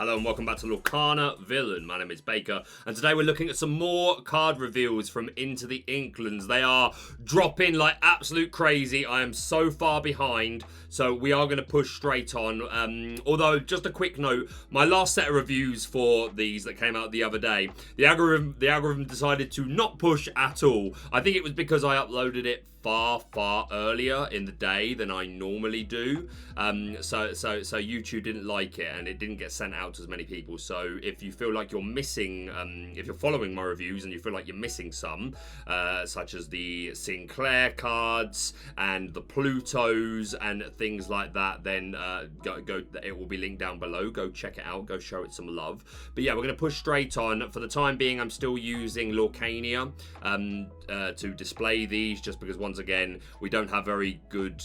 Hello and welcome back to Lorcana Villain. My name is Baker and today we're looking at some more card reveals from Into the Inklands. They are dropping like absolute crazy. I am so far behind, so we are going to push straight on. Although, just a quick note, my last set of reviews for these that came out the other day, the algorithm decided to not push at all. I think it was because I uploaded it far earlier in the day than I normally do, so YouTube didn't like it and it didn't get sent out to as many people. So if you feel like you're missing, if you're following my reviews and you feel like you're missing some, such as the Sinclair cards and the Plutos and things like that, then go. It will be linked down below. Go check it out. Go show it some love. But yeah, we're gonna push straight on. For the time being, I'm still using Lorcania to display these, just because once again we don't have very good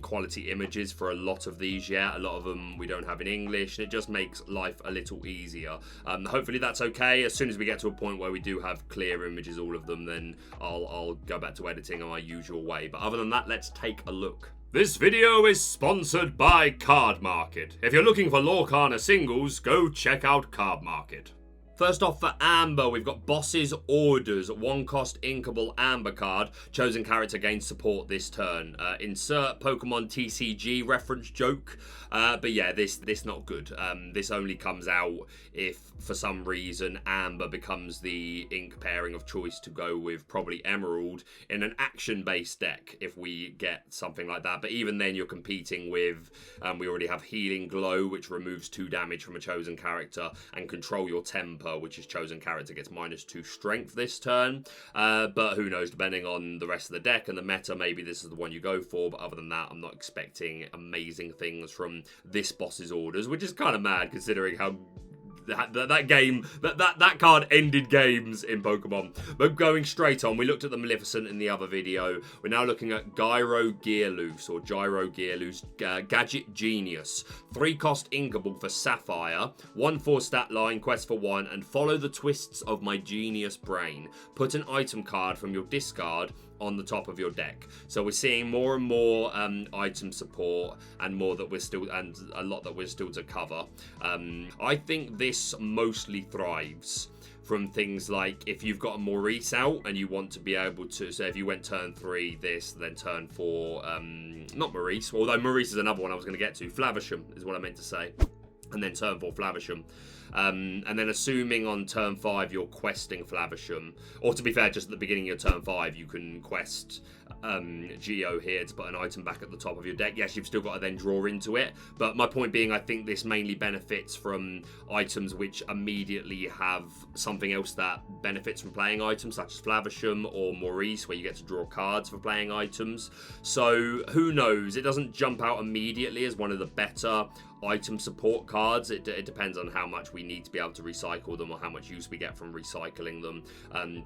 quality images for a lot of these yet. A lot of them we don't have in English, and it just makes life a little easier. Hopefully that's okay. As soon as we get to a point where we do have clear images, all of them, then I'll go back to editing in my usual way. But other than that, let's take a look. This video is sponsored by Cardmarket. If you're looking for Lorcana singles, go check out Cardmarket. First off, for Amber, we've got Boss's Orders, 1-cost inkable Amber card. Chosen character gains support this turn. Insert Pokemon TCG reference joke. But yeah, this not good. This only comes out if, for some reason, Amber becomes the ink pairing of choice to go with probably Emerald in an action-based deck, if we get something like that. But even then, you're competing with, we already have Healing Glow, which removes 2 damage from a chosen character, and Control Your Temper, which is chosen character gets -2 strength this turn. But who knows, depending on the rest of the deck and the meta, maybe this is the one you go for. But other than that, I'm not expecting amazing things from this Boss's Orders, which is kind of mad considering how that card ended games in Pokemon. But going straight on, we looked at the Maleficent in the other video. We're now looking at Gyro Gearloose, or Gyro Gearloose, Gadget Genius. 3-cost inkable for Sapphire. 1/4 stat line, quest for 1, and follow the twists of my genius brain. Put an item card from your discard on the top of your deck. So we're seeing more and more item support, and more that we're still, and a lot that we're still to cover. I think this mostly thrives from things like if you've got a Maurice out and you want to be able to, so if you went turn 3 this, then turn 4, not Maurice, although Maurice is another one I was going to get to, Flavisham is what I meant to say, and then turn 4 Flavisham. And then assuming on turn 5 you're questing Flavisham, or to be fair, just at the beginning of turn 5 you can quest Geo here to put an item back at the top of your deck. Yes, you've still got to then draw into it, but my point being, I think this mainly benefits from items which immediately have something else that benefits from playing items, such as Flavisham or Maurice, where you get to draw cards for playing items. So who knows, it doesn't jump out immediately as one of the better item support cards. It depends on how much we need to be able to recycle them, or how much use we get from recycling them.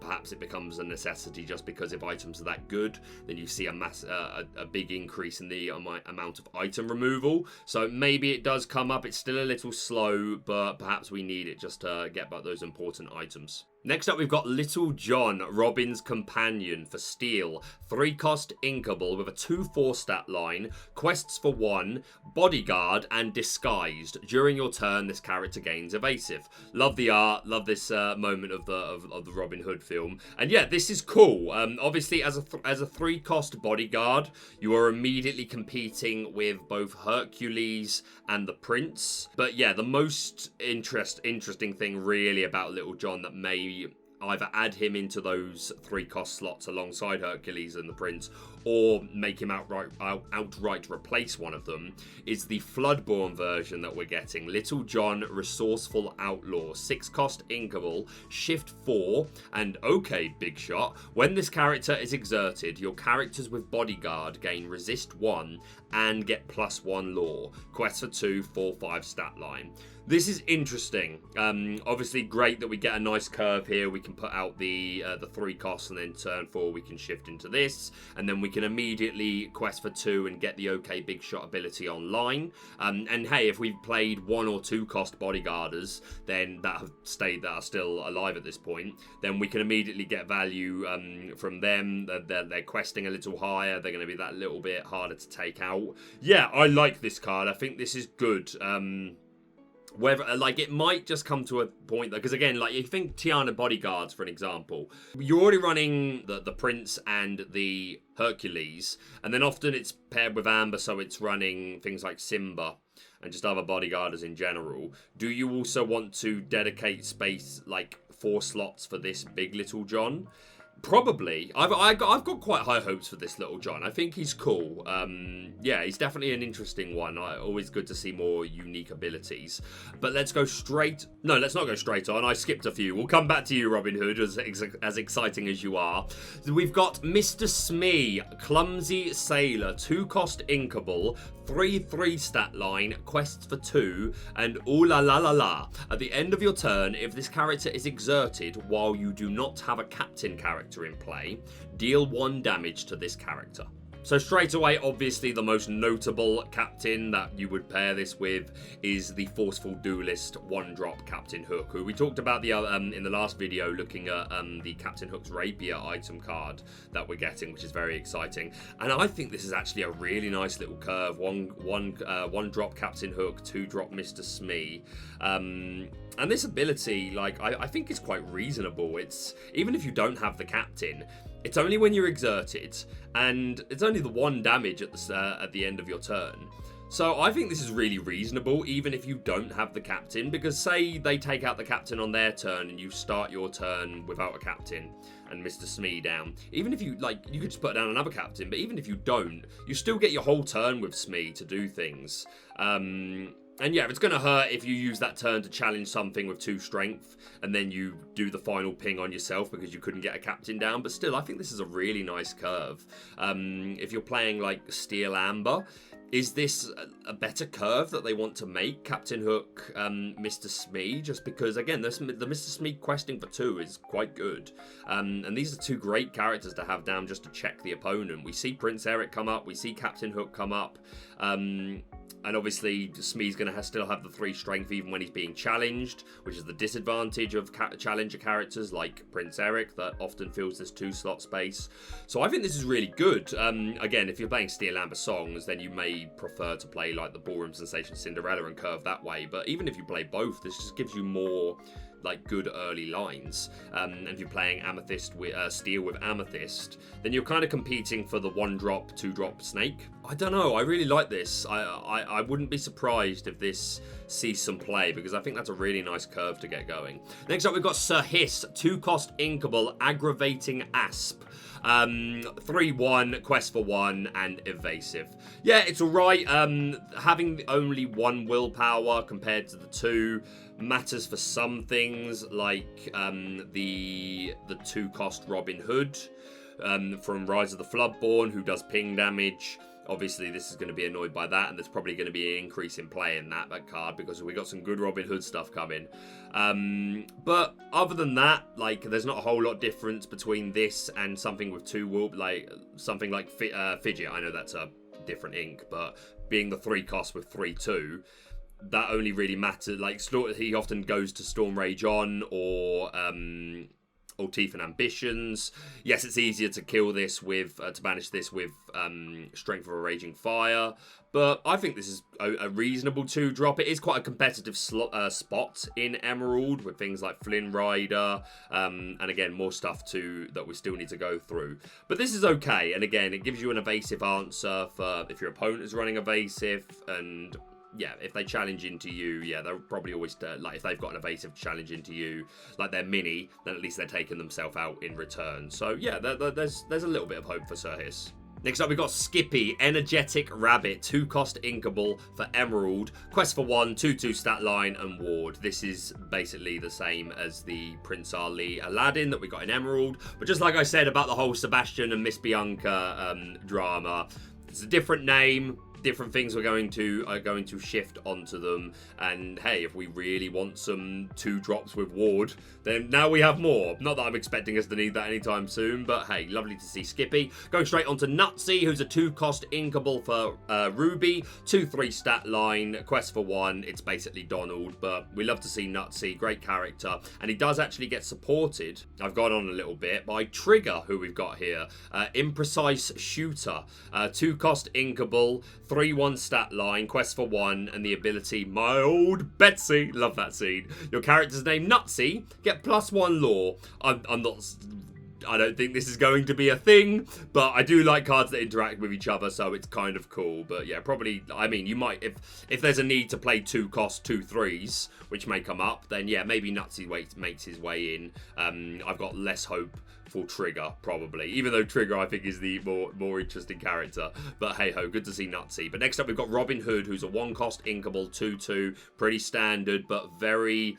Perhaps it becomes a necessity just because if items are that good, then you see a big increase in the amount of item removal. So maybe it does come up. It's still a little slow, but perhaps we need it just to get back those important items. Next up, we've got Little John, Robin's Companion for Steel. 3-cost inkable with a 2/4 stat line, quests for 1, bodyguard, and disguised. During your turn, this character gains evasive. Love the art, love this moment of the Robin Hood film. And yeah, this is cool. Obviously, as a 3-cost bodyguard, you are immediately competing with both Hercules and the Prince. But yeah, the most interesting thing really about Little John that may either add him into those 3-cost slots alongside Hercules and the Prince, or make him outright replace one of them, is the Floodborn version that we're getting. Little John, Resourceful Outlaw, 6-cost inkable, shift 4, and okay, big shot. When this character is exerted, your characters with bodyguard gain resist 1 and get +1 lore. Quest for 2, 4, 5 stat line. This is interesting. Obviously great that we get a nice curve here. We can put out the 3 costs, and then turn 4 we can shift into this, and then we can immediately quest for 2 and get the okay big shot ability online. And hey, if we've played 1 or 2 cost bodyguarders then that are still alive at this point, then we can immediately get value from them. They're questing a little higher. They're going to be that little bit harder to take out. Yeah, I like this card. I think this is good. Whether, like, it might just come to a point, though, because again, like, you think Tiana Bodyguards, for an example, you're already running the Prince and the Hercules, and then often it's paired with Amber, so it's running things like Simba and just other bodyguarders in general. Do you also want to dedicate space, like 4 slots for this Big Little John? Probably. I've got quite high hopes for this Little John. I think he's cool. Yeah, he's definitely an interesting one. Always good to see more unique abilities. But let's go straight... No, let's not go straight on. I skipped a few. We'll come back to you, Robin Hood, as exciting as you are. We've got Mr. Smee, Clumsy Sailor, 2-cost Inkable, 3/3 stat line, quests for 2, and ooh la la la la. At the end of your turn, if this character is exerted while you do not have a captain character in play, deal 1 damage to this character. So straight away, obviously, the most notable captain that you would pair this with is the Forceful Duelist 1-drop Captain Hook, who we talked about in the last video, looking at the Captain Hook's Rapier item card that we're getting, which is very exciting. And I think this is actually a really nice little curve. One drop Captain Hook, 2-drop Mr. Smee. And this ability, like, I think is quite reasonable. It's, even if you don't have the captain, it's only when you're exerted, and it's only the 1 damage at the end of your turn. So I think this is really reasonable, even if you don't have the captain, because say they take out the captain on their turn and you start your turn without a captain and Mr. Smee down. Even if you, like, you could just put down another captain, but even if you don't, you still get your whole turn with Smee to do things. And yeah, it's going to hurt if you use that turn to challenge something with 2 strength, and then you do the final ping on yourself because you couldn't get a captain down. But still, I think this is a really nice curve. If you're playing like Steel Amber, is this a better curve that they want to make Captain Hook, Mr. Smee? Just because, again, the Mr. Smee questing for 2 is quite good. And these are 2 great characters to have down just to check the opponent. We see Prince Eric come up. We see Captain Hook come up. And obviously, Smee's going to still have the 3 strength even when he's being challenged, which is the disadvantage of challenger characters like Prince Eric that often fills this 2-slot space. So I think this is really good. Again, if you're playing Steel Amber Songs, then you may prefer to play like the Ballroom Sensation Cinderella and curve that way. But even if you play both, this just gives you more like good early lines. And if you're playing Amethyst with Steel with Amethyst, then you're kind of competing for the 1-drop, 2-drop Snake. I don't know, I really like this. I wouldn't be surprised if this sees some play, because I think that's a really nice curve to get going. Next up, we've got Sir Hiss, 2-cost Inkable, Aggravating Asp. 3/1, quest for 1, and evasive. Yeah, it's alright. Having only 1 willpower compared to the 2 matters for some things, like the 2-cost Robin Hood from Rise of the Floodborn, who does ping damage. Obviously, this is going to be annoyed by that, and there's probably going to be an increase in play in that card, because we got some good Robin Hood stuff coming. But other than that, like, there's not a whole lot difference between this and something with 2 will, like something like Fidget. I know that's a different ink, but being the 3-cost with 3/2, that only really matters. Like, he often goes to Storm Rage On or Teeth and Ambitions. Yes, it's easier to kill this with, to banish this with Strength of a Raging Fire, but I think this is a reasonable 2-drop. It is quite a competitive spot in Emerald with things like Flynn Rider, and again, more stuff that we still need to go through. But this is okay, and again, it gives you an evasive answer for if your opponent is running evasive, and yeah, if they challenge into you, yeah, they'll probably always, like, if they've got an evasive challenge into you, like they're mini, then at least they're taking themselves out in return. So yeah, there's a little bit of hope for Sir Hiss. Next up, we've got Skippy, Energetic Rabbit, 2-cost Inkable for Emerald, quest for 1, 2/2 stat line, and ward. This is basically the same as the Prince Ali Aladdin that we got in Emerald, but just like I said about the whole Sebastian and Miss Bianca drama, it's a different name. Different things are going to shift onto them, and hey, if we really want some 2-drops with ward, then now we have more. Not that I'm expecting us to need that anytime soon, but hey, lovely to see Skippy. Going straight on to Nutsy, who's a 2-cost Inkable for Ruby, 2/3 stat line, quest for 1. It's basically Donald, but we love to see Nutsy, great character, and he does actually get supported, I've gone on a little bit, by Trigger, who we've got here, Imprecise Shooter, 2-cost Inkable, 3/1 stat line, quest for 1, and the ability My Old Betsy. Love that scene. Your character's name Nutsy. Get +1 lore. I don't think this is going to be a thing, but I do like cards that interact with each other, so it's kind of cool. But yeah, probably, I mean, you might, if there's a need to play 2 cost 2 3s, which may come up, then yeah, maybe Nutsy makes his way in. I've got less hope for Trigger, probably, even though Trigger I think is the more interesting character. But hey ho, good to see Nutsy. But next up we've got Robin Hood, who's a 1 cost inkable 2/2, pretty standard, but very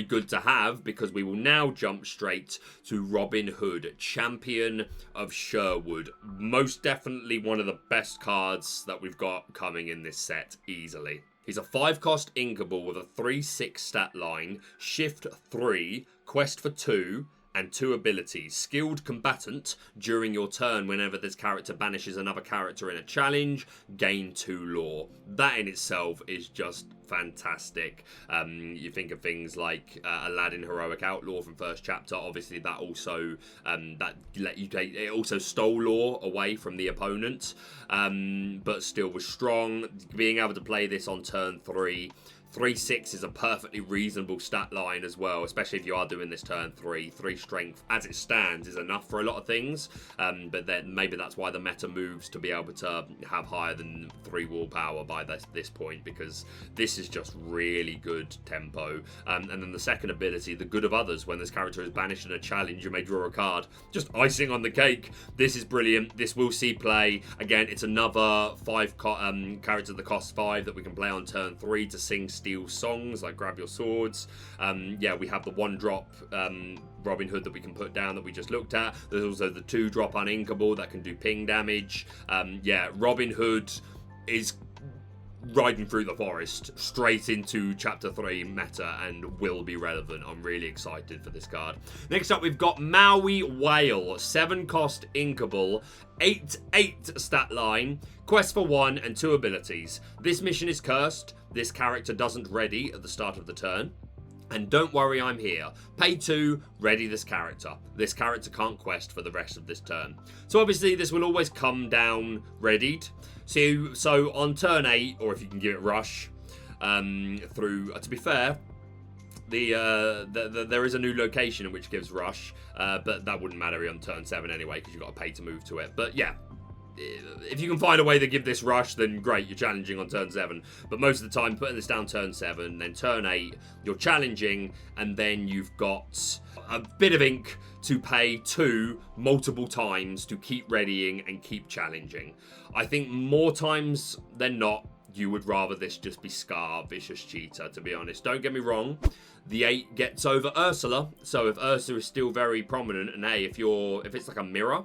good to have, because we will now jump straight to Robin Hood, Champion of Sherwood. Most definitely one of the best cards that we've got coming in this set, easily. He's a 5 cost inkable with a 3/6 stat line, shift 3, quest for 2, and 2 abilities. Skilled Combatant. During your turn, whenever this character banishes another character in a challenge, gain 2 lore. That in itself is just fantastic. You think of things like Aladdin Heroic Outlaw from first chapter. Obviously that also it also stole lore away from the opponent, but still was strong. Being able to play this on turn 3, 3/6 is a perfectly reasonable stat line as well, especially if you are doing this turn 3. 3 strength, as it stands, is enough for a lot of things, but then maybe that's why the meta moves to be able to have higher than 3 willpower by this point, because this is just really good tempo. And then the second ability, the Good of Others. When this character is banished in a challenge, you may draw a card. Just icing on the cake. This is brilliant. This will see play. Again, it's another 5 character that costs 5 that we can play on turn 3 to sing steal songs like Grab Your Swords. Yeah, we have the 1-drop Robin Hood that we can put down that we just looked at. There's also the 2-drop uninkable that can do ping damage. Yeah, Robin Hood is riding through the forest straight into chapter 3 meta and will be relevant. I'm really excited for this card. Next up we've got Maui Whale, 7 cost inkable, 8/8 stat line, quest for 1 and 2 abilities. This mission is cursed. This character doesn't ready at the start of the turn. And don't worry, I'm here. Pay 2, ready this character. This character can't quest for the rest of this turn. So obviously this will always come down readied. So on turn 8, or if you can give it rush, to be fair, there is a new location in which gives rush, but that wouldn't matter on turn 7 anyway, because you've got to pay to move to it. But yeah, if you can find a way to give this rush, then great, you're challenging on turn 7. But most of the time, putting this down turn 7, then turn 8, you're challenging, and then you've got a bit of ink to pay 2 multiple times to keep readying and keep challenging. I think more times than not, you would rather this just be Scar, Vicious Cheater, to be honest. Don't get me wrong, the 8 gets over Ursula, so if Ursula is still very prominent, and hey, if it's like a mirror,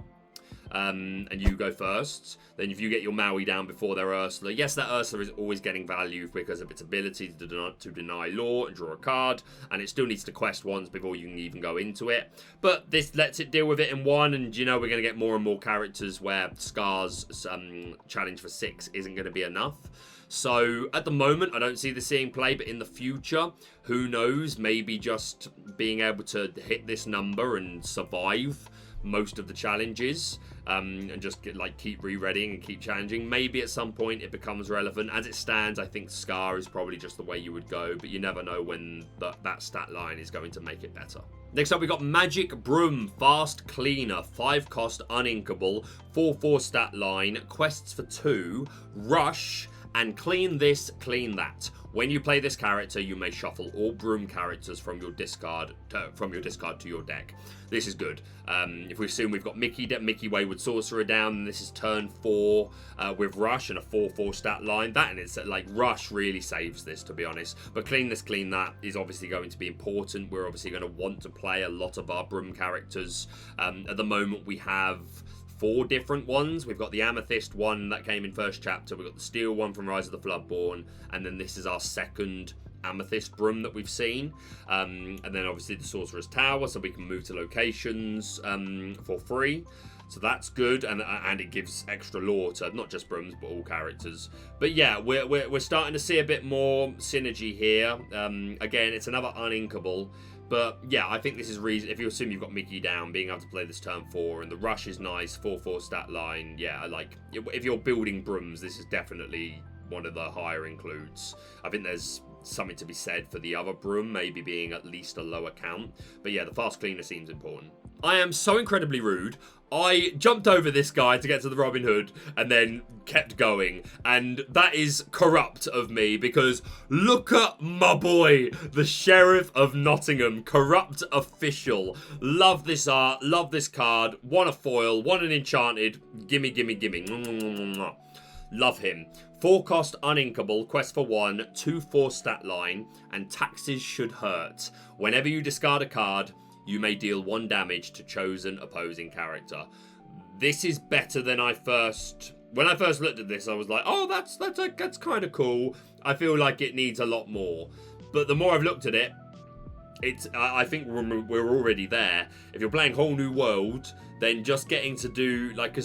and you go first, then if you get your Maui down before their Ursula, yes, that Ursula is always getting value because of its ability to deny lore and draw a card, and it still needs to quest once before you can even go into it. But this lets it deal with it in 1, and you know we're going to get more and more characters where Scar's challenge for 6 isn't going to be enough. So at the moment, I don't see this seeing play, but in the future, who knows, maybe just being able to hit this number and survive most of the challenges, and just keep re-readying and keep challenging. Maybe at some point it becomes relevant. As it stands, I think Scar is probably just the way you would go, but you never know when that stat line is going to make it better. Next up, we got Magic Broom, Fast Cleaner, 5 cost uninkable, 4/4 stat line, quests for 2, rush, and clean this, clean that. When you play this character, you may shuffle all Broom characters from your discard to your deck. This is good. If we assume we've got Mickey Wayward Sorcerer down, and this is turn 4 with Rush and a 4/4 stat line, that and it's Rush really saves this, to be honest. But clean this, clean that is obviously going to be important. We're obviously going to want to play a lot of our Broom characters. At the moment, we have 4 different ones. We've got the Amethyst one that came in first chapter, we've got the Steel one from Rise of the Floodborn, and then this is our second Amethyst Broom that we've seen. And then obviously the Sorcerer's Tower, so we can move to locations for free. So that's good, and it gives extra lore to not just Brooms, but all characters. But yeah, we're starting to see a bit more synergy here. Again, it's another uninkable, But yeah, I think this is reason. If you assume you've got Mickey down, being able to play this turn 4, and the rush is nice, 4/4 stat line. Yeah, like if you're building Brooms, this is definitely one of the higher includes. I think there's something to be said for the other Broom maybe being at least a lower count. But yeah, the fast cleaner seems important. I am so incredibly rude. I jumped over this guy to get to the Robin Hood and then kept going. And that is corrupt of me because look at my boy, the Sheriff of Nottingham, corrupt official. Love this art, love this card. Want a foil, want an enchanted. Gimme, gimme, gimme. Love him. 4 cost uninkable, quest for 1, 2/4 stat line, and taxes should hurt. Whenever you discard a card, you may deal 1 damage to chosen opposing character. This is better than when I first looked at this, I was like, oh, that's kind of cool. I feel like it needs a lot more. But the more I've looked at it, I think we're already there. If you're playing Whole New World, then just getting to do like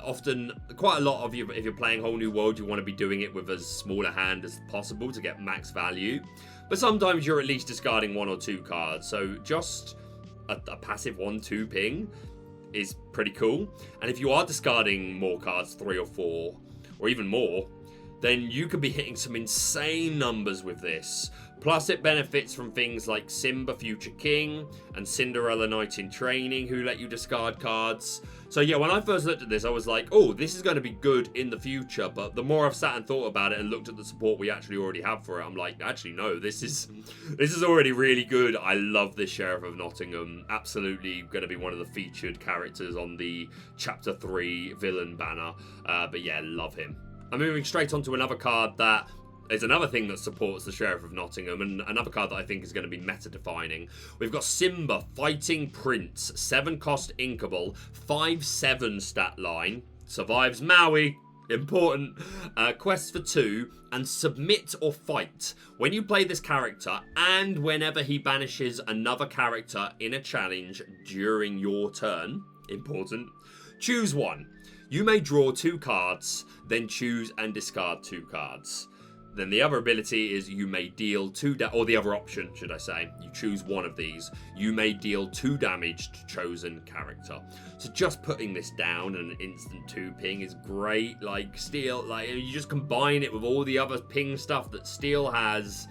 often quite a lot of you, if you're playing Whole New World, you want to be doing it with as small a hand as possible to get max value. But sometimes you're at least discarding 1 or 2 cards. So just a passive 1/2 ping is pretty cool. And if you are discarding more cards, 3 or 4, or even more, then you could be hitting some insane numbers with this. Plus it benefits from things like Simba Future King and Cinderella Knight in Training, who let you discard cards. So yeah, when I first looked at this, I was like, oh, this is going to be good in the future. But the more I've sat and thought about it and looked at the support we actually already have for it, I'm like, actually, no, this is already really good. I love this Sheriff of Nottingham. Absolutely going to be one of the featured characters on the Chapter 3 villain banner. But yeah, love him. I'm moving straight on to another card that is another thing that supports the Sheriff of Nottingham, and another card that I think is going to be meta-defining. We've got Simba, Fighting Prince, 7 cost inkable, 5/7 stat line, survives Maui, important, quest for 2, and submit or fight. When you play this character, and whenever he banishes another character in a challenge during your turn, important, choose 1. You may draw 2 cards, then choose and discard 2 cards. Then the other ability is you may deal 2 or the other option, should I say. You choose one of these. You may deal 2 damage to chosen character. So just putting this down and an instant 2 ping is great. Like Steel, like you just combine it with all the other ping stuff that Steel has.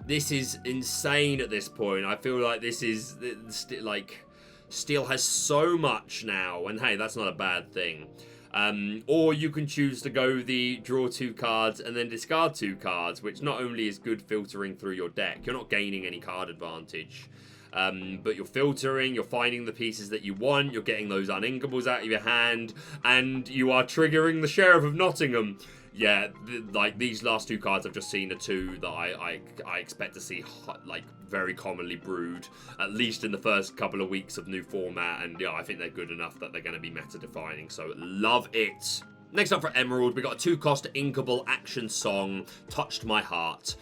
This is insane at this point. I feel like this is like Steel has so much now, and hey, that's not a bad thing. Or you can choose to go the draw 2 cards and then discard 2 cards, which not only is good filtering through your deck, you're not gaining any card advantage, but you're filtering, you're finding the pieces that you want, you're getting those uninkables out of your hand, and you are triggering the Sheriff of Nottingham. Yeah, like these last 2 cards I've just seen are 2 that I expect to see like very commonly brewed, at least in the first couple of weeks of new format, and yeah, I think they're good enough that they're going to be meta defining, so love it. Next up for Emerald, we got a 2 cost inkable action song, Touched My Heart,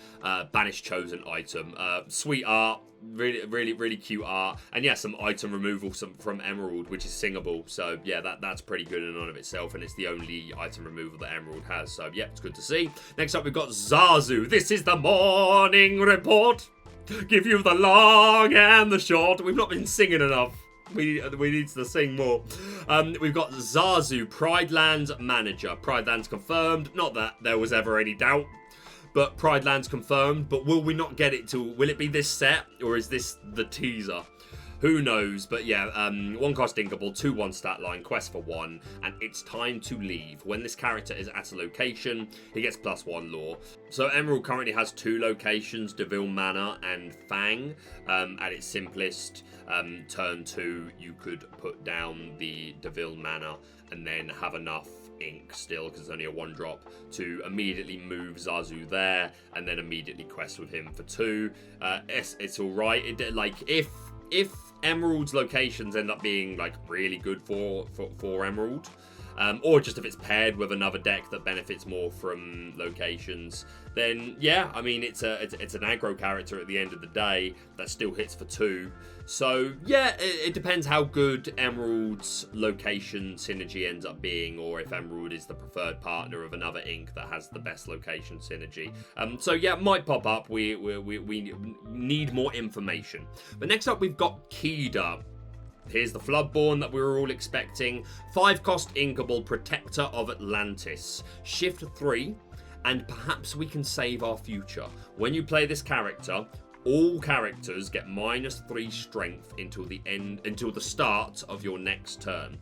banish chosen item. Sweet art, really cute art, and yeah, some item removal from Emerald, which is singable, so yeah, that's pretty good in and of itself, and it's the only item removal that Emerald has, so yeah, it's good to see. Next up, we've got Zazu. This is the morning report. Give you the long and the short. We've not been singing enough. We need to sing more. We've got Zazu, Pride Lands Manager. Pride Lands confirmed. Not that there was ever any doubt, but Pride Lands confirmed. But will we not get it till? Will it be this set, or is this the teaser? Who knows? But yeah, 1 cost inkable, 2/1 stat line, quest for 1, and it's time to leave. When this character is at a location, he gets +1 lore. So Emerald currently has 2 locations, Deville Manor and Fang. At its simplest, turn 2, you could put down the Deville Manor and then have enough ink still, because it's only a 1-drop, to immediately move Zazu there and then immediately quest with him for 2. It's alright. Like if Emerald's locations end up being like really good for Emerald, or just if it's paired with another deck that benefits more from locations, then yeah, I mean, it's an aggro character at the end of the day that still hits for 2. So yeah, it depends how good Emerald's location synergy ends up being, or if Emerald is the preferred partner of another ink that has the best location synergy. So yeah, it might pop up. We need more information. But next up, we've got Kida. Here's the Floodborn that we were all expecting. 5-cost inkable, Protector of Atlantis. Shift 3, and perhaps we can save our future. When you play this character, all characters get -3 strength until the start of your next turn.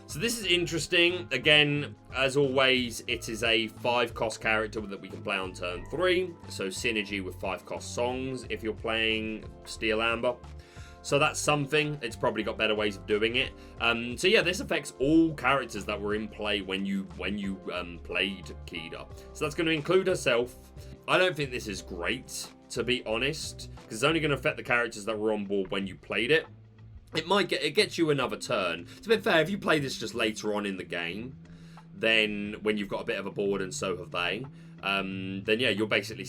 So this is interesting. Again, as always, it is a 5-cost character that we can play on turn 3. So synergy with 5-cost songs if you're playing Steel Amber. So that's something. It's probably got better ways of doing it. So yeah, this affects all characters that were in play when you played Kida. So that's going to include herself. I don't think this is great, to be honest, because it's only going to affect the characters that were on board when you played it. It gets you another turn. To be fair, if you play this just later on in the game, then when you've got a bit of a board and so have they, then yeah, you're basically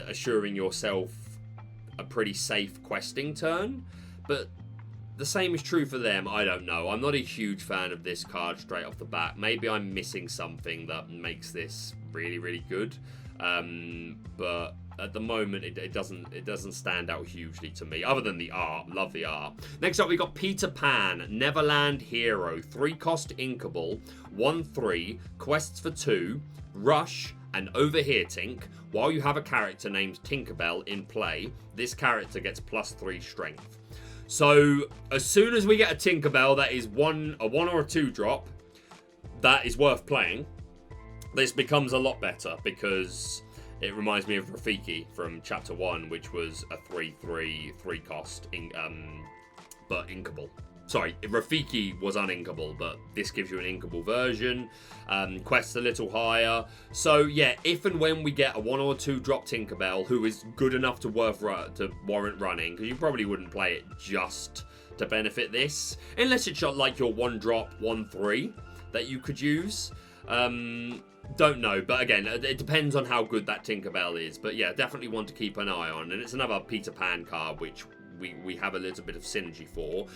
assuring yourself a pretty safe questing turn. But the same is true for them. I don't know. I'm not a huge fan of this card straight off the bat. Maybe I'm missing something that makes this really, really good. But at the moment, it doesn't stand out hugely to me, other than the art. Love the art. Next up, we got Peter Pan, Neverland Hero, 3-cost inkable, 1/3, quests for 2, rush, and over here, Tink. While you have a character named Tinkerbell in play, this character gets +3 strength. So as soon as we get a Tinkerbell that is a 1 or a 2 drop, that is worth playing. This becomes a lot better because it reminds me of Rafiki from Chapter 1, which was a 3/3, 3-cost, but inkable. Sorry, Rafiki was uninkable, but this gives you an inkable version. Quests a little higher. So yeah, if and when we get a 1 or 2 drop Tinkerbell who is good enough to warrant running, because you probably wouldn't play it just to benefit this, unless it's like your 1 drop, 1/3 that you could use. Don't know, but again, it depends on how good that Tinkerbell is. But yeah, definitely one to keep an eye on. And it's another Peter Pan card, which we have a little bit of synergy for.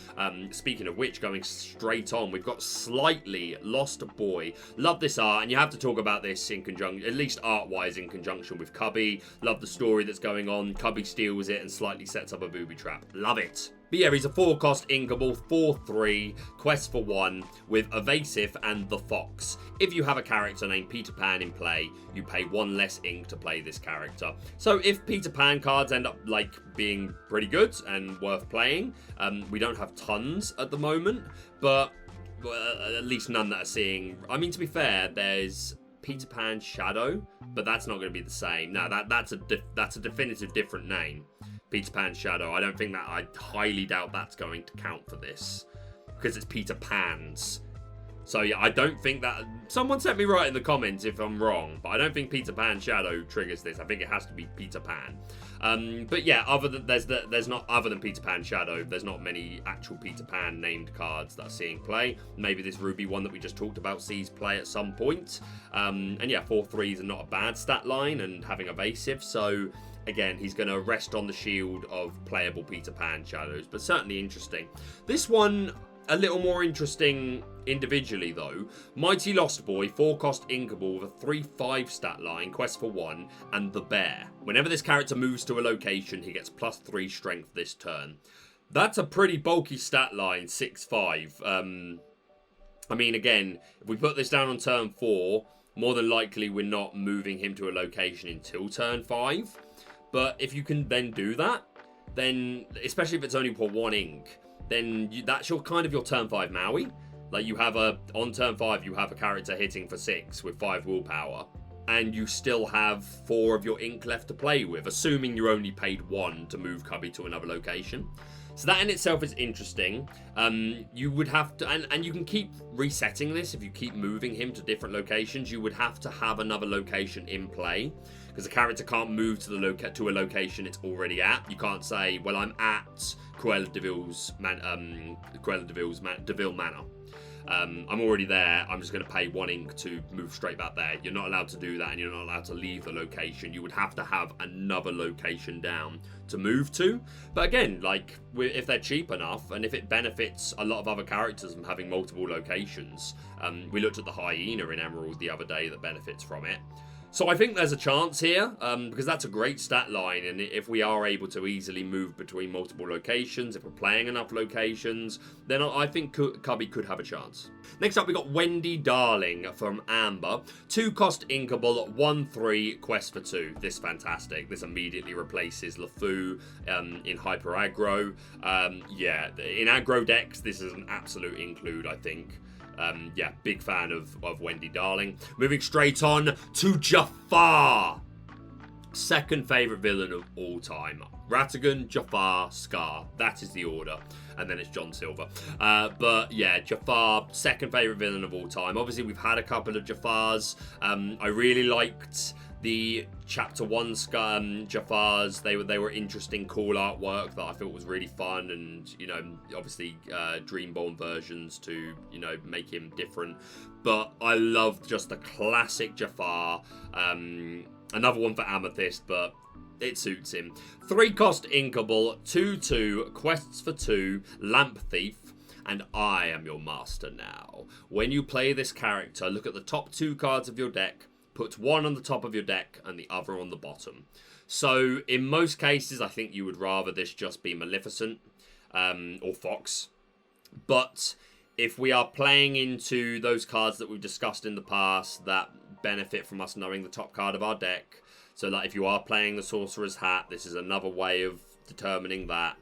Speaking of which, going straight on, we've got Slightly Lost Boy. Love this art, and you have to talk about this in conjunction, at least art-wise, in conjunction with Cubby. Love the story that's going on. Cubby steals it and Slightly sets up a booby trap. Love it. But yeah, he's a 4-cost inkable, 4/3, quest for 1, with Evasive and the Fox. If you have a character named Peter Pan in play, you pay 1 less ink to play this character. So if Peter Pan cards end up being pretty good and worth playing, we don't have tons at the moment, but at least none that are seeing. I mean, to be fair, there's Peter Pan Shadow, but that's not going to be the same. No, that's a definitive different name. Peter Pan Shadow. I don't think that, I highly doubt that's going to count for this, because it's Peter Pan's. So yeah, I don't think that, someone set me right in the comments if I'm wrong, but I don't think Peter Pan Shadow triggers this. I think it has to be Peter Pan. But yeah, other than other than Peter Pan Shadow, there's not many actual Peter Pan named cards that are seeing play. Maybe this Ruby one that we just talked about sees play at some point. And yeah, 4/3s are not a bad stat line, and having Evasive, so again, he's going to rest on the shield of playable Peter Pan Shadows, but certainly interesting. This one, a little more interesting individually though. Mighty Lost Boy, 4-cost inkable with a 3/5 stat line, quest for 1, and the Bear. Whenever this character moves to a location, he gets +3 strength this turn. That's a pretty bulky stat line, 6/5. I mean, again, if we put this down on turn 4, more than likely we're not moving him to a location until turn 5. But if you can then do that, then, especially if it's only for 1 ink, then that's your kind of your turn 5 Maui. Like, you have on turn 5, you have a character hitting for 6 with 5 willpower, and you still have 4 of your ink left to play with, assuming you only paid 1 to move Cubby to another location. So that in itself is interesting. You would have to, and you can keep resetting this if you keep moving him to different locations. You would have to have another location in play, because the character can't move to a location it's already at. You can't say, well, I'm at Cruella de Vil's Manor. I'm already there. I'm just going to pay 1 ink to move straight back there. You're not allowed to do that, and you're not allowed to leave the location. You would have to have another location down to move to. But again, like, if they're cheap enough, and if it benefits a lot of other characters from having multiple locations, we looked at the hyena in Emerald the other day that benefits from it. So I think there's a chance here, because that's a great stat line, and if we are able to easily move between multiple locations, if we're playing enough locations, then I think Cubby could have a chance. Next up, we got Wendy Darling from Amber. 2-cost inkable, 1/3, quest for 2. This is fantastic. This immediately replaces LeFou in Hyper Aggro. Yeah, in aggro decks, this is an absolute include, I think. Yeah, big fan of Wendy Darling. Moving straight on to Jafar. Second favourite villain of all time. Ratigan, Jafar, Scar. That is the order. And then it's John Silver. But yeah, Jafar, second favourite villain of all time. Obviously, we've had a couple of Jafars. I really liked the Chapter 1 Jafars. They were interesting, cool artwork that I thought was really fun, and, you know, obviously Dreamborn versions to, you know, make him different. But I loved just the classic Jafar. Another one for Amethyst, but it suits him. 3-cost inkable, 2/2, quests for 2, Lamp Thief, and I am your master now. When you play this character, look at the top 2 cards of your deck, put one on the top of your deck and the other on the bottom. So in most cases, I think you would rather this just be Maleficent or Fox. But if we are playing into those cards that we've discussed in the past that benefit from us knowing the top card of our deck, so like if you are playing the Sorcerer's Hat, this is another way of determining that.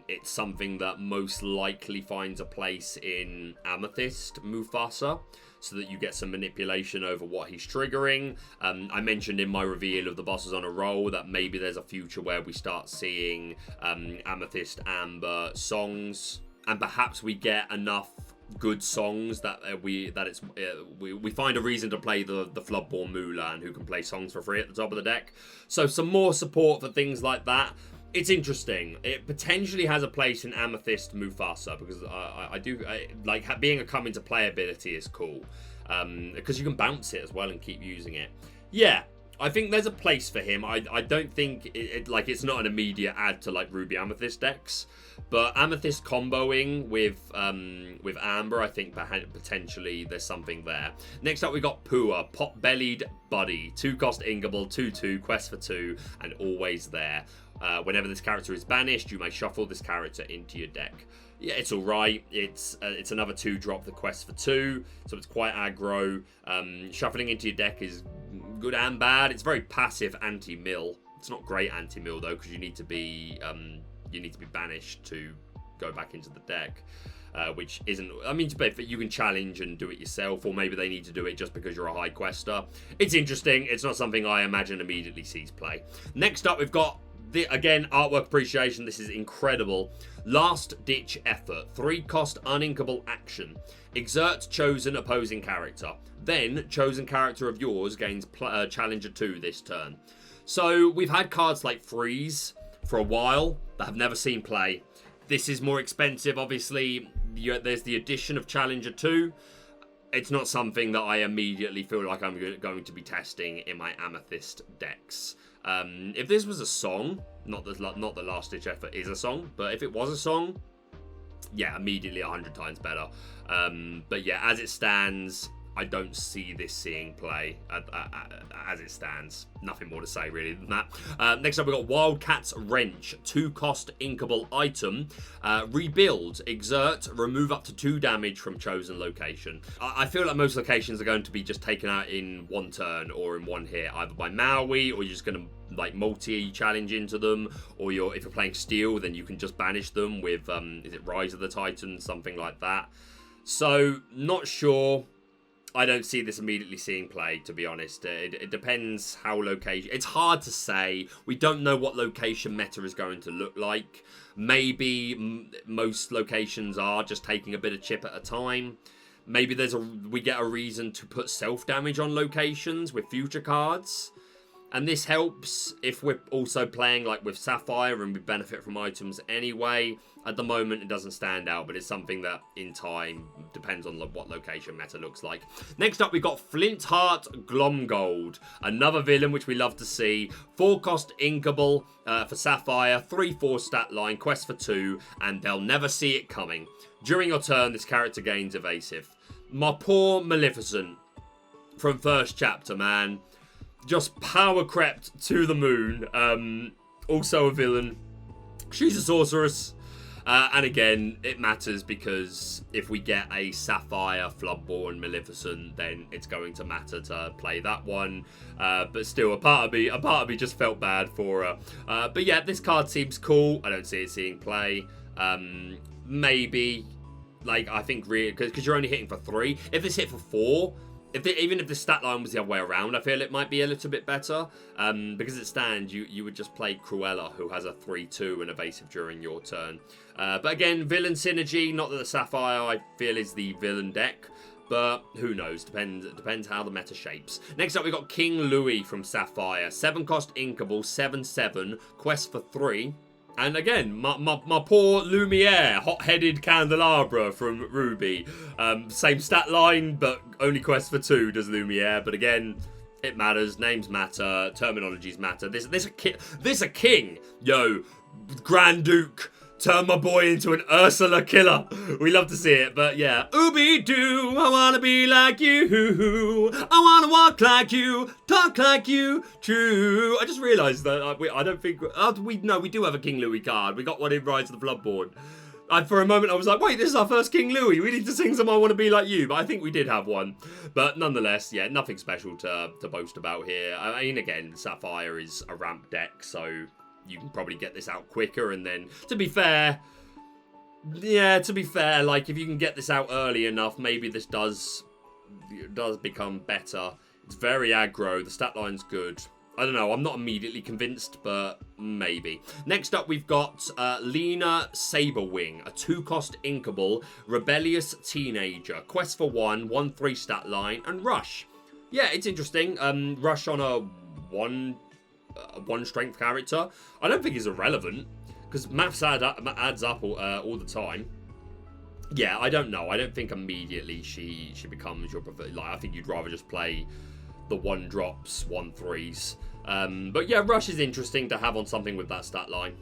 It's something that most likely finds a place in Amethyst Mufasa, so that you get some manipulation over what he's triggering. I mentioned in my reveal of the bosses on a roll that maybe there's a future where we start seeing Amethyst Amber songs, and perhaps we get enough good songs that we find a reason to play the Floodborn Mulan, who can play songs for free at the top of the deck. So some more support for things like that. It's interesting. It potentially has a place in Amethyst Mufasa, because I like being a come into play ability is cool, because you can bounce it as well and keep using it. Yeah, I think there's a place for him. I don't think it's not an immediate add to like Ruby Amethyst decks, but Amethyst comboing with Amber, I think potentially there's something there. Next up, we got Pua, Pot-Bellied Buddy, 2-cost inkable, 2/2, quest for 2, and always there. Whenever this character is banished, you may shuffle this character into your deck. Yeah, it's alright. It's another 2-drop, the quest for 2, so it's quite aggro. Shuffling into your deck is good and bad. It's very passive anti-mill. It's not great anti-mill though, because you need to be banished to go back into the deck. Which isn't, I mean, you can challenge and do it yourself, or maybe they need to do it just because you're a high quester. It's interesting. It's not something I imagine immediately sees play. Next up, we've got again, artwork appreciation. This is incredible. Last ditch effort. 3-cost uninkable action. Exert chosen opposing character. Then chosen character of yours gains Challenger 2 this turn. So we've had cards like Freeze for a while that have never seen play. This is more expensive, obviously. There's the addition of Challenger 2. It's not something that I immediately feel like I'm going to be testing in my Amethyst decks. If this was a song, not the Last Ditch Effort is a song, but if it was a song, yeah, immediately 100 times better. But yeah, as it stands, I don't see this seeing play as it stands. Nothing more to say really than that. Next up, we've got Wildcat's Wrench, 2-cost inkable item. Rebuild, exert, remove up to 2 damage from chosen location. I feel like most locations are going to be just taken out in one turn or in one hit, either by Maui, or you're just going to like multi-challenge into them, or if you're playing Steel, then you can just banish them with, is it Rise of the Titans, something like that. So, not sure. I don't see this immediately seeing play, to be honest. It depends how location... It's hard to say. We don't know what location meta is going to look like. Maybe most locations are just taking a bit of chip at a time. Maybe we get a reason to put self-damage on locations with future cards. And this helps if we're also playing like with Sapphire and we benefit from items anyway. At the moment, it doesn't stand out, but it's something that in time depends on what location meta looks like. Next up, we've got Flintheart Glomgold, another villain which we love to see. 4-cost Inkable for Sapphire, 3/4 stat line, quest for 2, and they'll never see it coming. During your turn, this character gains evasive. My poor Maleficent from first chapter, man. Just power crept to the moon. Also a villain. She's a sorceress. And again, it matters because if we get a Sapphire, Floodborn, Maleficent, then it's going to matter to play that one. But still, a part of me just felt bad for her. But yeah, this card seems cool. I don't see it seeing play. Maybe, like, I think really, because you're only hitting for 3. If it's hit for 4, even if the stat line was the other way around, I feel it might be a little bit better. Because it stands, you would just play Cruella, who has a 3/2 and evasive during your turn. But again, villain synergy. Not that the Sapphire, I feel, is the villain deck. But who knows? Depends how the meta shapes. Next up, we've got King Louie from Sapphire. 7-cost Inkable, 7/7, quest for 3. And again, my poor Lumiere, hot-headed candelabra from Ruby. Same stat line, but only quest for 2 does Lumiere. But again, it matters. Names matter. Terminologies matter. This a king. Yo, Grand Duke. Turn my boy into an Ursula killer. We love to see it, but yeah. Ooby-doo, I wanna be like you. I wanna walk like you, talk like you, true. I just realised that I don't think... we do have a King Louie card. We got one in Rise of the Floodborn. For a moment, I was like, wait, this is our first King Louie. We need to sing some I Want to Be Like You. But I think we did have one. But nonetheless, yeah, nothing special to boast about here. I mean, again, Sapphire is a ramp deck, so... you can probably get this out quicker, and then, to be fair, like, if you can get this out early enough, maybe this does become better. It's very aggro, the stat line's good. I don't know, I'm not immediately convinced, but maybe. Next up, we've got Lena Sabrewing, a 2-cost Inkable, rebellious teenager, quest for 1, 1/3 stat line, and Rush. Yeah, it's interesting. Rush on a 1 strength character. I don't think is irrelevant because maths adds up all the time. Yeah, I don't know. I don't think immediately she becomes your preferred. Like, I think you'd rather just play the 1-drops, 1/3s. But yeah, Rush is interesting to have on something with that stat line.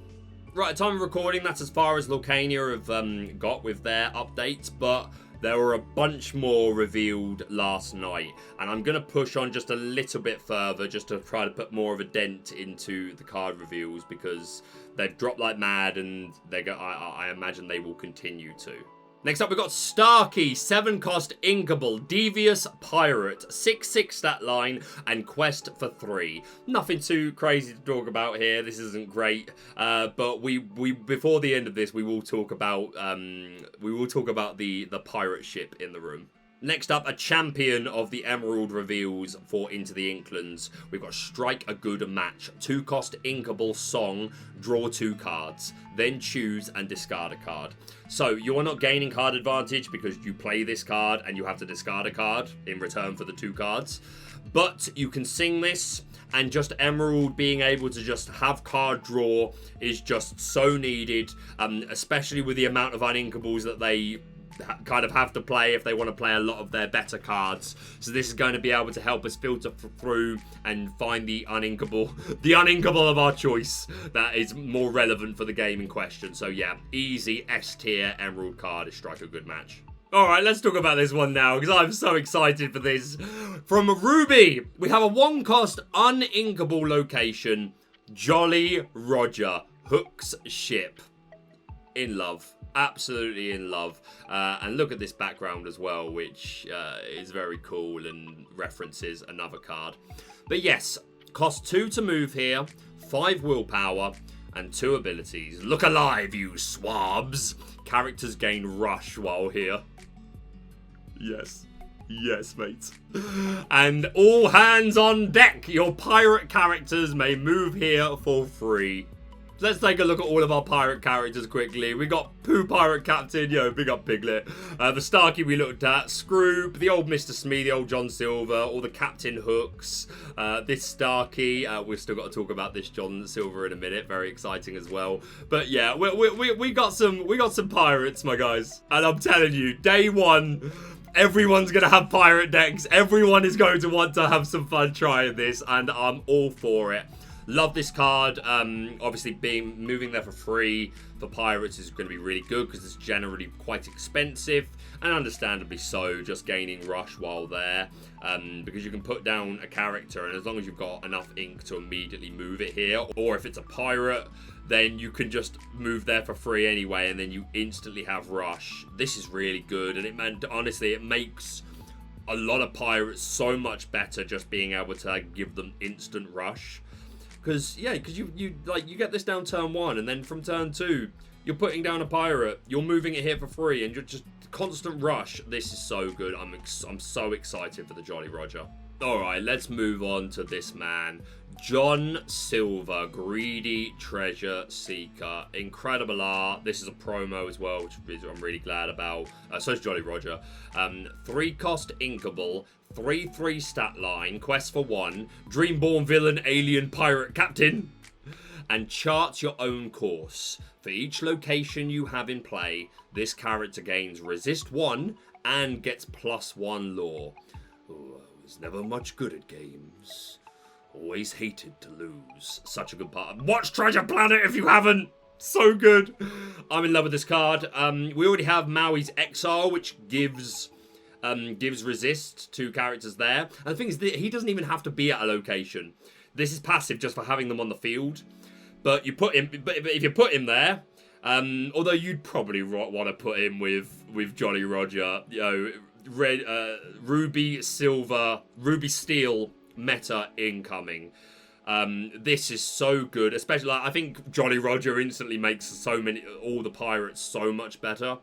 Right, at time of recording, that's as far as Lorcania have got with their updates, but there were a bunch more revealed last night, and I'm going to push on just a little bit further just to try to put more of a dent into the card reveals because they've dropped like mad, and I imagine they will continue to. Next up, we've got Starky, 7-cost Inkable, Devious Pirate, 6/6 stat line, and quest for 3. Nothing too crazy to talk about here. This isn't great, but we before the end of this, we will talk about the pirate ship in the room. Next up, a champion of the Emerald reveals for Into the Inklands. We've got Strike a Good Match. 2-cost Inkable Song. Draw 2 cards. Then choose and discard a card. So, you are not gaining card advantage because you play this card and you have to discard a card in return for the 2 cards. But you can sing this, and just Emerald being able to just have card draw is just so needed, especially with the amount of uninkables that they kind of have to play if they want to play a lot of their better cards. So this is going to be able to help us filter through and find the uninkable of our choice that is more relevant for the game in question. So yeah, easy S tier Emerald card is Strike a Good Match. Alright, let's talk about this one now, because I'm so excited for this. From Ruby, we have a 1-cost uninkable location, Jolly Roger, Hook's ship. In love. Absolutely in love. And look at this background as well, which is very cool and references another card. But yes, cost 2 to move here, 5 willpower, and 2 abilities. Look alive, you swabs. Characters gain Rush while here. Yes. Yes, mate. And all hands on deck. Your pirate characters may move here for free. Let's take a look at all of our pirate characters quickly. We got Pooh Pirate Captain, yo, big up Piglet. The Starky we looked at, Scroope, the old Mr. Smee, the old John Silver, all the Captain Hooks, this Starky. We've still got to talk about this John Silver in a minute, very exciting as well. But yeah, we got some pirates, my guys. And I'm telling you, day one, everyone's going to have pirate decks. Everyone is going to want to have some fun trying this, and I'm all for it. Love this card. Obviously, moving there for free for pirates is going to be really good because it's generally quite expensive, and understandably so, just gaining rush while there, because you can put down a character, and as long as you've got enough ink to immediately move it here, or if it's a pirate, then you can just move there for free anyway, and then you instantly have rush. This is really good, and honestly, it makes a lot of pirates so much better just being able to give them instant rush. Because you get this down turn 1, and then from turn 2, you're putting down a pirate, you're moving it here for free, and you're just constant rush. This is so good. I'm so excited for the Jolly Roger. Alright, let's move on to this man. John Silver, Greedy Treasure Seeker. Incredible art. This is a promo as well, which I'm really glad about. So is Jolly Roger. 3-cost inkable. 3/3 stat line, quest for 1, Dreamborn Villain Alien Pirate Captain, and chart your own course. For each location you have in play, this character gains resist 1 and gets +1 lore. Ooh, I was never much good at games. Always hated to lose. Such a good part. Watch Treasure Planet if you haven't! So good! I'm in love with this card. We already have Maui's Exile, which gives resist to characters there. And the thing is, he doesn't even have to be at a location. This is passive just for having them on the field. But if you put him there, although you'd probably want to put him with Jolly Roger, you know, red, ruby, silver, ruby, steel, meta incoming. This is so good, especially I think Jolly Roger instantly makes all the pirates so much better.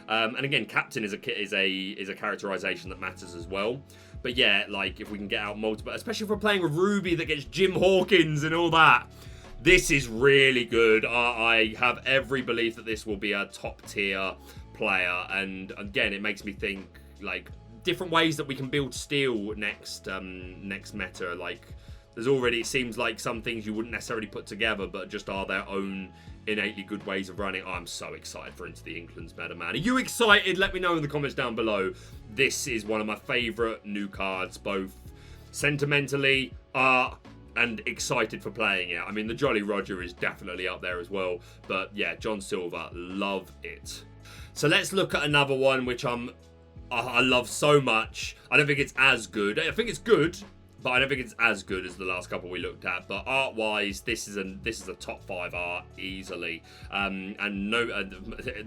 And again, Captain is a characterization that matters as well. But yeah, like if we can get out multiple, especially if we're playing with Ruby that gets Jim Hawkins and all that, this is really good. I have every belief that this will be a top tier player. And again, it makes me think like different ways that we can build steel next meta. Like there's already, it seems like some things you wouldn't necessarily put together, but just are their own innately good ways of running. I'm so excited for Into the Inklands meta, man. Are you excited? Let me know in the comments down below. This is one of my favourite new cards, both sentimentally, and excited for playing it. I mean, the Jolly Roger is definitely up there as well. But yeah, John Silver, love it. So let's look at another one, which I love so much. I don't think it's as good. I think it's good, but I don't think it's as good as the last couple we looked at. But art-wise, this is a top 5 art easily, and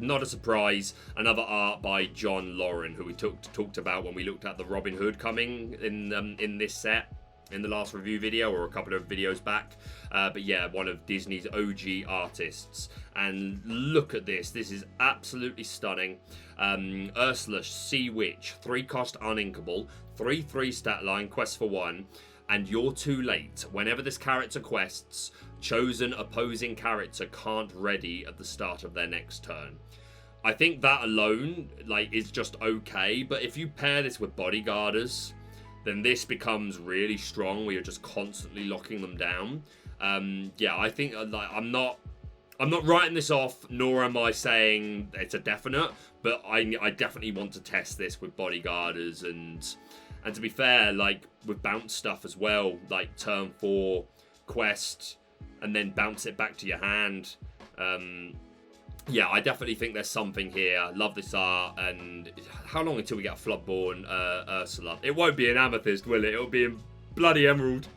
not a surprise. Another art by John Lauren, who we talked about when we looked at the Robin Hood coming in this set in the last review video or a couple of videos back. But yeah, one of Disney's OG artists. And look at this. This is absolutely stunning. Ursula, Sea Witch, 3-cost uninkable, 3/3 stat line, quest for 1, and you're too late. Whenever this character quests, chosen opposing character can't ready at the start of their next turn. I think that alone is just okay, but if you pair this with bodyguarders, then this becomes really strong where you're just constantly locking them down. Yeah, I think I'm not writing this off, nor am I saying it's a definite, but I definitely want to test this with bodyguarders, and to be fair, like with bounce stuff as well, like turn 4 quest and then bounce it back to your hand. Yeah, I definitely think there's something here. Love this art. And how long until we get a Floodborn Ursula? It won't be an Amethyst, will it? It'll be in bloody Emerald.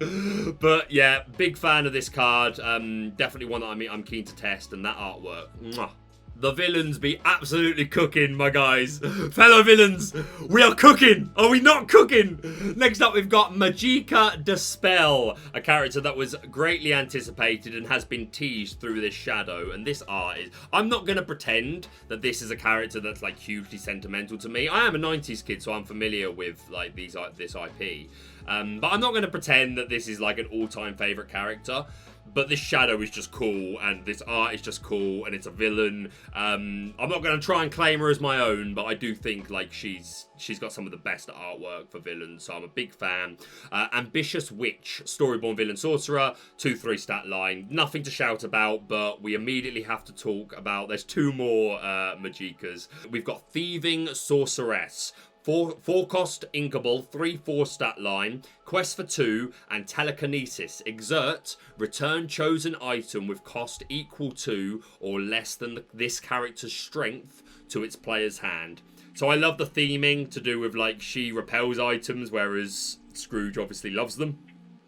But yeah, big fan of this card. Definitely one that I'm keen to test. And that artwork, mwah. The villains be absolutely cooking, my guys. Fellow villains, we are cooking. Are we not cooking? Next up, we've got Magica De Spell, a character that was greatly anticipated and has been teased through this shadow. And this art is... I'm not going to pretend that this is a character that's like hugely sentimental to me. I am a 90s kid, so I'm familiar with like this IP. But I'm not going to pretend that this is like an all-time favourite character. But this shadow is just cool, and this art is just cool, and it's a villain. I'm not going to try and claim her as my own, but I do think like she's got some of the best artwork for villains, so I'm a big fan. Ambitious Witch, Storyborn Villain Sorcerer, 2/3 stat line. Nothing to shout about, but we immediately have to talk about, there's 2 more Magicas. We've got Thieving Sorceress. 4 cost Inkable, 3/4 stat line, quest for 2, and telekinesis. Exert, return chosen item with cost equal to or less than this character's strength to its player's hand. So I love the theming to do with like she repels items, whereas Scrooge obviously loves them.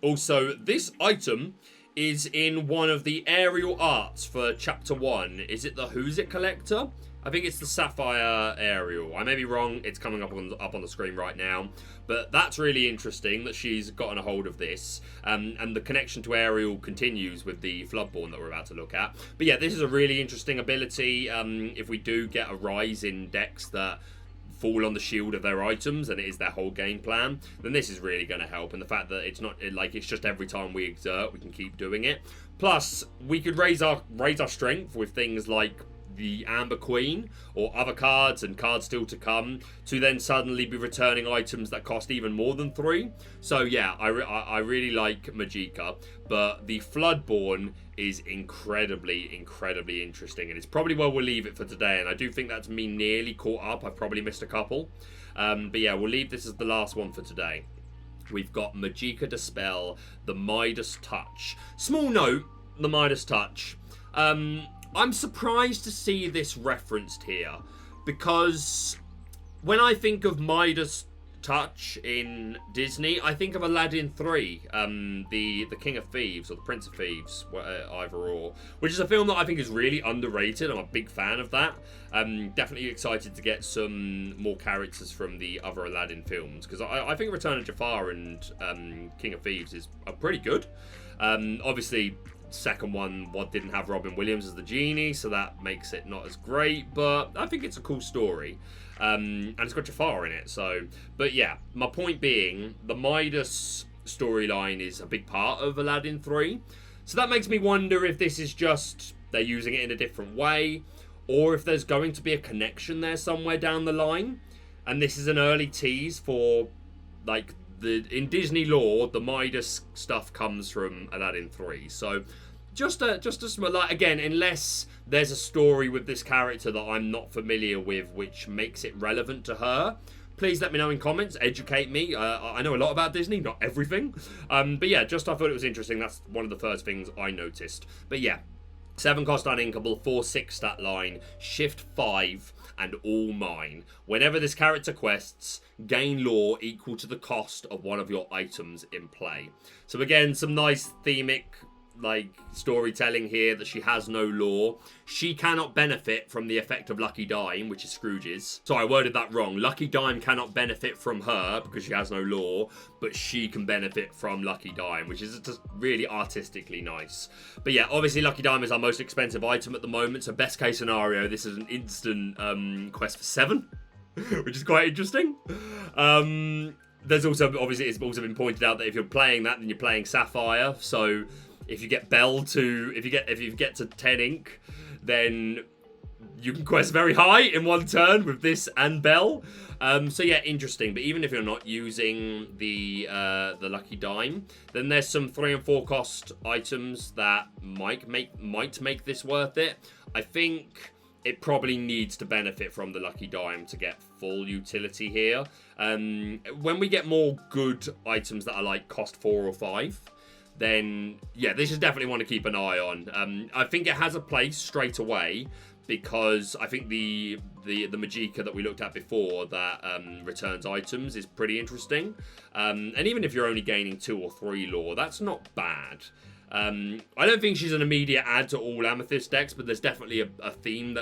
Also, this item is in one of the aerial arts for chapter 1. Is it the Who's It Collector? I think it's the Sapphire Aerial. I may be wrong. It's coming up on the screen right now. But that's really interesting that she's gotten a hold of this. And the connection to Aerial continues with the Floodborn that we're about to look at. But yeah, this is a really interesting ability. If we do get a rise in decks that fall on the shield of their items and it is their whole game plan, then this is really going to help. And the fact that it's not like it's just every time we exert, we can keep doing it. Plus, we could raise our strength with things like the Amber Queen or other cards and cards still to come, to then suddenly be returning items that cost even more than 3. So yeah, I really like Magica, but the Floodborn is incredibly interesting, and it's probably where we'll leave it for today. And I do think that's me nearly caught up. I've probably missed a couple, but yeah, we'll leave this as the last one for today. We've got Magica De Spell, the Midas Touch. Small note, the Midas Touch. I'm surprised to see this referenced here, because when I think of Midas Touch in Disney, I think of Aladdin 3, the King of Thieves, or the Prince of Thieves, either or, which is a film that I think is really underrated. I'm a big fan of that. Definitely excited to get some more characters from the other Aladdin films, because I think Return of Jafar and King of Thieves are pretty good. Obviously, second one didn't have Robin Williams as the genie, so that makes it not as great, but I think it's a cool story. And it's got Jafar in it, so. But yeah, my point being, the Midas storyline is a big part of Aladdin 3. So that makes me wonder if this is just they're using it in a different way, or if there's going to be a connection there somewhere down the line. And this is an early tease for, like, in Disney lore, the Midas stuff comes from Aladdin 3. So just a like, again, unless there's a story with this character that I'm not familiar with which makes it relevant to her, please let me know in comments, educate me. I know a lot about Disney, not everything, but yeah, just I thought it was interesting. That's one of the first things I noticed. But yeah, 7 cost uninkable, 4/6 stat line, shift 5, and all mine. Whenever this character quests, gain lore equal to the cost of one of your items in play. So again, some nice themic like storytelling here, that she has no lore. She cannot benefit from the effect of Lucky Dime, which is Scrooge's. So I worded that wrong. Lucky Dime cannot benefit from her because she has no lore, but she can benefit from Lucky Dime, which is just really artistically nice. But yeah, obviously Lucky Dime is our most expensive item at the moment, so best case scenario, this is an instant quest for 7, which is quite interesting. There's also, obviously, it's also been pointed out that if you're playing that, then you're playing Sapphire. So if you get Bell to, if you get to 10 ink, then you can quest very high in one turn with this and Bell. So yeah, interesting. But even if you're not using the Lucky Dime, then there's some 3 and 4 cost items that might make this worth it. I think it probably needs to benefit from the Lucky Dime to get full utility here. When we get more good items that are like cost 4 or 5, then yeah, this is definitely one to keep an eye on. I think it has a place straight away, because I think the Magica that we looked at before that returns items is pretty interesting. And even if you're only gaining 2 or 3 lore, that's not bad. I don't think she's an immediate add to all Amethyst decks, but there's definitely a theme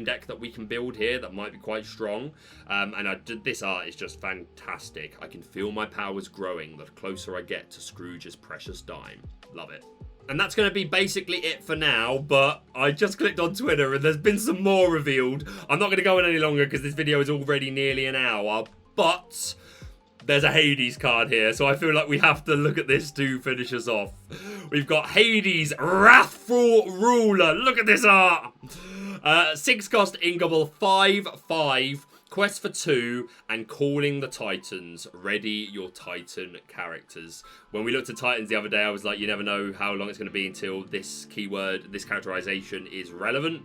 deck that we can build here that might be quite strong. And this art is just fantastic. I can feel my powers growing the closer I get to Scrooge's precious dime. Love it. And that's going to be basically it for now, but I just clicked on Twitter and there's been some more revealed. I'm not going to go on any longer because this video is already nearly an hour, but there's a Hades card here, so I feel like we have to look at this to finish us off. We've got Hades, Wrathful Ruler. Look at this art. 6 cost Inkable, 5/5. Quest for 2 and Calling the Titans. Ready your Titan characters. When we looked at Titans the other day, I was like, you never know how long it's going to be until this keyword, this characterization is relevant.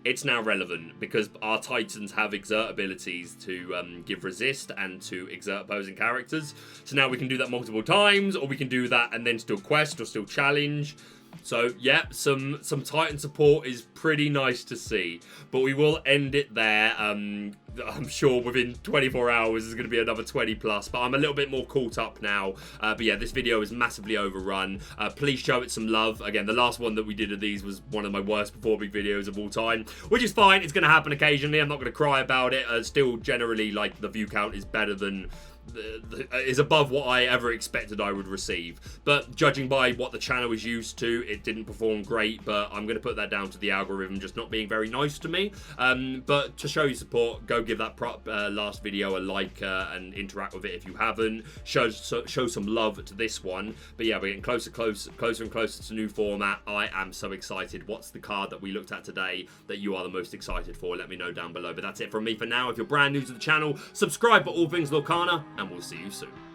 It's now relevant because our Titans have exert abilities to give resist and to exert opposing characters. So now we can do that multiple times, or we can do that and then still quest or still challenge. So, yeah, some Titan support is pretty nice to see. But we will end it there. I'm sure within 24 hours there's going to be another 20 plus. But I'm a little bit more caught up now. But yeah, this video is massively overrun. Please show it some love. Again, the last one that we did of these was one of my worst performing videos of all time. Which is fine. It's going to happen occasionally. I'm not going to cry about it. Still, generally, like, the view count is better than... is above what I ever expected I would receive. But judging by what the channel is used to, it didn't perform great, but I'm going to put that down to the algorithm just not being very nice to me. But to show you support, go give that last video a like and interact with it if you haven't. Show some love to this one. But yeah, we're getting closer and closer to new format. I am so excited. What's the card that we looked at today that you are the most excited for? Let me know down below. But that's it from me for now. If you're brand new to the channel, subscribe for all things Lorcana, and we'll see you soon.